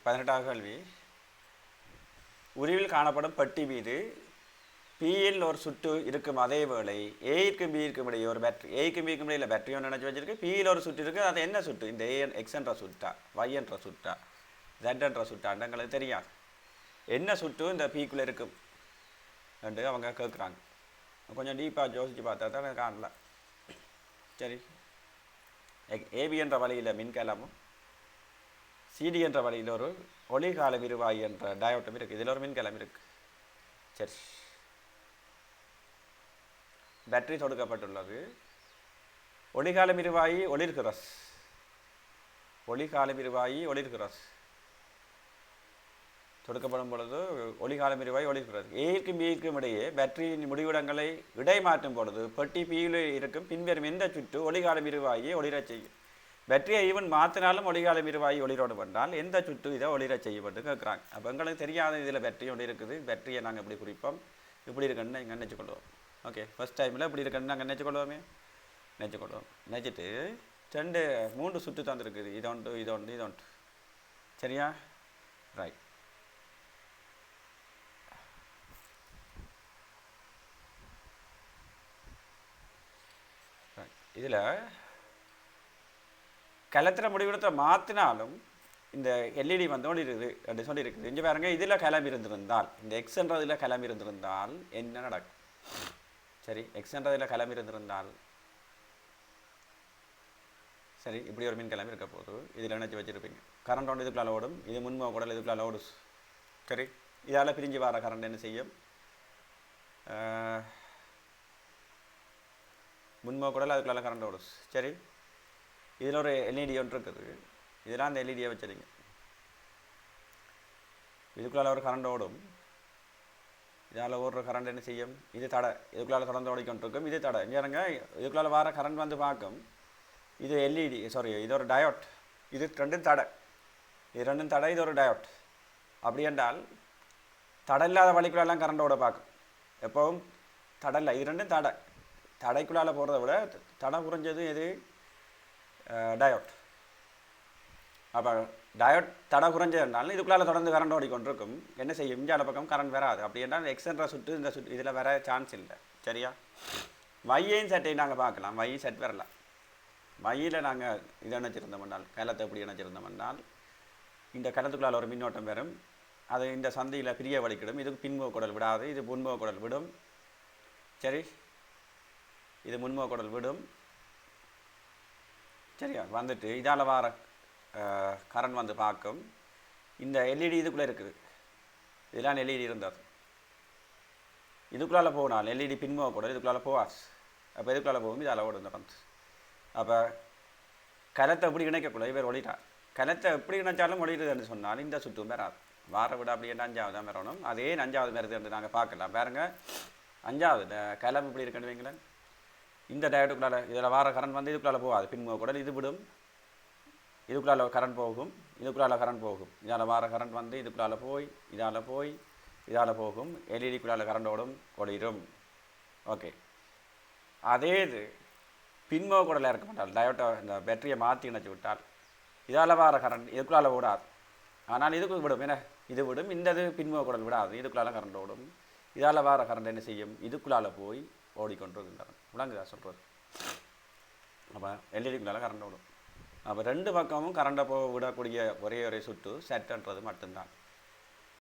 18வது கேள்வி. உருவில் காணப்படும் பெட்டி மீது பியில் ஒரு சுற்று இருக்கும் அதே வேளை ஏக்கும் பிக்கும் இடையே ஒரு பேட்டரி, ஏக்கும் பிக்கும் இடையில பேட்டரி ஒன்று நினச்சி வச்சிருக்கு. பியில் ஒரு சுற்று இருக்குது. அது என்ன சுற்று? இந்த எக்ஸ் என்ற சுற்றா, ஒய் என்ற சுற்றா, ஜெட் என்ற சுற்றான்னு எங்களுக்கு தெரியாது. என்ன சுற்று இந்த பிக்குள்ளே இருக்கும் என்று அவங்க கேட்குறாங்க. கொஞ்சம் டீப்பாக யோசித்து பார்த்தா தான் காணல. சரி, ஏபி என்ற வழியில் மின்கலமும் சிடி என்ற வழியில் ஒரு ஒளிகால விரிவாயி என்ற டயோட்டும் இருக்குது. இதில் ஒரு மின்கலம் இருக்குது. சரி, பேட்டரி தொடுக்கப்பட்டுள்ளது. ஒளிகால விரிவாயி ஒளிர்கிறஸ், ஒளிகால விரிவாயி ஒளிர்கிறஸ் தொடுக்கப்படும் பொழுது ஒளிகால விரிவாயி ஒளிர்கிறது. ஏக்கும் பிக்கும் இடையே பேட்டரியின் முடிவிடங்களை இடைமாற்றும் பொழுது பெட்டி பியில் இருக்கும் பின்வரும் எந்த சுற்று ஒளிகால விரிவாயை ஒளிரச் செய்யும்? பேட்டரியை ஈவன் மாற்றினாலும் ஒளிகால விரிவாயி ஒளிரோடு பண்ணால் எந்த சுற்று இதை ஒளிரச் செய்யப்பட்டு கேட்குறாங்க. அப்போ எங்களுக்கு தெரியாத இதில் பேட்டரி ஒளி இருக்குது. பேட்டரியை நாங்கள் எப்படி குறிப்போம்? இப்படி இருக்குன்னு நாங்கள் நினச்சிக்கொள்வோம். ஓகே, ஃபஸ்ட் டைமில் இப்படி இருக்குன்னு நாங்கள் நினச்சிக்கொள்வோமே, நினச்சிக்கொள்வோம். நினச்சிட்டு 3 சுற்று தந்துருக்குது. இதொன்று இதொன்று இதொன்று. சரியா? ரைட். இதில் கலத்திர முடிவிடத்தை மாற்றினாலும் இந்த எல்இடி வந்து ஒளிருது அப்படி சொல்லியிருக்குது. இங்கே பாருங்க, இதில் கிளம்பி இருந்திருந்தால், இந்த எக்ஸ்ன்றதில் கிளம்பி இருந்திருந்தால் என்ன நடக்கும்? சரி, எக்ஸ்ன்றதில் கிளம்பி இருந்திருந்தால் சரி, இப்படி ஒரு மின் கிளம்பி இருக்க போது இதில் நினச்சி வச்சுருப்பீங்க. கரண்ட் ஒன்று இதுக்குள்ளால் ஓடும், இது முன்முக குடல் இதுக்குள்ளால் ஓடும். சரி, இதால் பிரிஞ்சு வர கரண்ட் என்ன செய்யும்? முன்முக குடல் அதுக்குள்ளால் கரண்ட் ஓடும். சரி, இதில் ஒரு எல்இடி ஒன்று இருக்குது. இதெல்லாம் அந்த எல்இடியை வச்சுருங்க. இதுக்குள்ளால் ஒரு கரண்ட் ஓடும். இதால் ஓடுற கரண்ட் என்ன செய்யும்? இது தடை. இதுக்குள்ளால் தொடர்ந்து ஓடிக்கொண்டிருக்கும். இது தடை. இங்க இதுக்குள்ளால் வர கரண்ட் வந்து பார்க்கும். இது எல்இடி, சாரி, இது ஒரு டயோட். இது ரெண்டும் தடை. இது ரெண்டும் தடை, இது ஒரு டயோட். அப்படி என்றால் தடை இல்லாத வழிக்குள்ளெல்லாம் கரண்டோட பார்க்கும். எப்போவும் தடை இல்லை, இது ரெண்டும் தடை. தடைக்குள்ளால் போகிறத விட தடை குறைஞ்சது எது? டயோட். அப்போ டயோட் தடை குறைஞ்சதுனாலும் இதுக்குள்ளால் தொடர்ந்து கரண்ட் ஓடிக்கொண்டிருக்கும். என்ன செய்யும்? இஞ்சால பக்கம் கரண்ட் வராது. அப்படி என்றால் எக்ஸ்ன்ற சுற்று இந்த சுற்று இதில் வர சான்ஸ் இல்லை. சரியா? மையையும் செட்டையும் நாங்கள் பார்க்கலாம். மை செட் வரலாம். மையில் நாங்கள் இதை இணைச்சிருந்தோம்னால், கலத்தை எப்படி இணைச்சிருந்தோம்னால், இந்த கலத்துக்குள்ளால் ஒரு மின்னோட்டம் வரும். அது இந்த சந்தையில் பிரிய வலிக்கிடும். இதுக்கு பின்முக குடல் விடாது, இது முன்முக குடல் விடும். சரி, இது முன்முக குடல் விடும். சரியா? வந்துட்டு இதால் வர கரண்ட் வந்து பார்க்கும். இந்த எல்இடி இதுக்குள்ளே இருக்குது. இதெல்லாம் எல்இடி இருந்தது. இதுக்குள்ளால் போனால் எல்இடி பின்முக குடல் இதுக்குள்ளால் போகாது. அப்போ இதுக்குள்ளால் போகும், இதால் ஓடு நடந்து. அப்போ கலத்தை எப்படி இணைக்கக்கூட இவர் ஒளிட்டார். கலத்தை எப்படி இணைச்சாலும் ஒளிடுதுன்னு சொன்னால் இந்த சுற்றும் வராது. வார விட அப்படி என்ன 5வது தான் வரணும். அதே 5வது வருது என்று நாங்கள் பார்க்கலாம். பாருங்கள், 5வது கலம் இப்படி இருக்குன்னு வைங்களேன். இந்த டயோட்டுக்குள்ளால் இதில் வார கரண்ட் வந்து இதுக்குள்ளால் போகாது. பின்முக குடல் இது விடும். இதுக்குள்ளால் கரண்ட் போகும், இதுக்குள்ளால் கரண்ட் போகும். இதால் வார கரண்ட் வந்து இதுக்குள்ளால் போய் இதால் போய் இதால் போகும். எல்இடிக்குள்ளால் கரண்ட் ஓடும், ஒளிரும். ஓகே, அதே இது பின்முக குடலாக இருக்க மாட்டால் டயோட்டை இந்த பேட்டரியை மாற்றி இணைச்சி விட்டால் இதால் வார கரண்ட் இதுக்குள்ளால் ஓடாது. ஆனால் இதுக்கு விடும். என்ன? இது விடும். இந்த இது பின்முக குடல் விடாது. இதுக்குள்ளால் கரண்ட் ஓடும். இதால் வார கரண்ட் என்ன செய்யும்? இதுக்குள்ளால் போய் ஓடிக்கொண்டிருக்கின்றன. விளங்குதா சொல்கிறது? அப்போ எல்இடிக்குள்ளால் கரண்ட் ஓடும். அப்போ 2 பக்கமும் கரண்டை விடக்கூடிய ஒரே சுற்று செட்ன்றது மட்டும்தான்.